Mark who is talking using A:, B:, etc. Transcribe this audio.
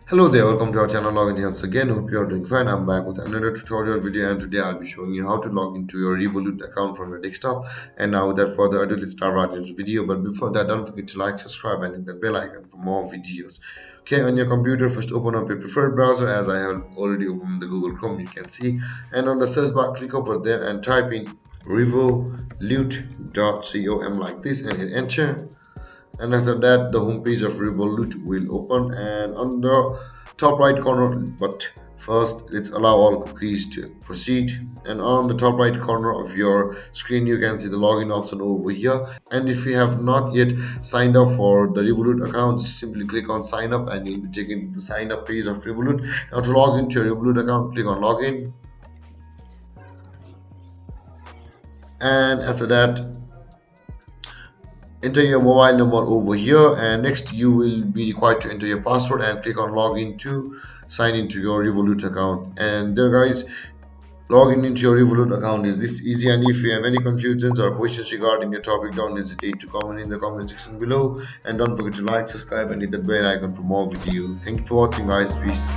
A: Hello there, welcome to our channel. Login here once again. Hope you are doing fine. I'm back with another tutorial video, and today I'll be showing you how to log into your Revolut account from your desktop. And now without further ado, let's start right into the video. But before that, don't forget to like, subscribe, and hit the bell icon for more videos. Okay, on your computer, first open up your preferred browser. As I have already opened the Google Chrome, you can see. And on the search bar, click over there and type in revolut.com like this and hit enter. And after that, the home page of Revolut will open, and on the top right corner, but first let's allow all cookies to proceed. And on the top right corner of your screen, you can see the login option over here. And if you have not yet signed up for the Revolut account, simply click on sign up and you'll be taken to the sign up page of Revolut. Now to log into your Revolut account, click on login, and after that, enter your mobile number over here, and next you will be required to enter your password and click on login to sign into your Revolut account. And there guys, login into your Revolut account is this easy. And if you have any confusions or questions regarding your topic, don't hesitate to comment in the comment section below, and don't forget to like, subscribe, and hit that bell icon for more videos. Thank you for watching guys. Peace.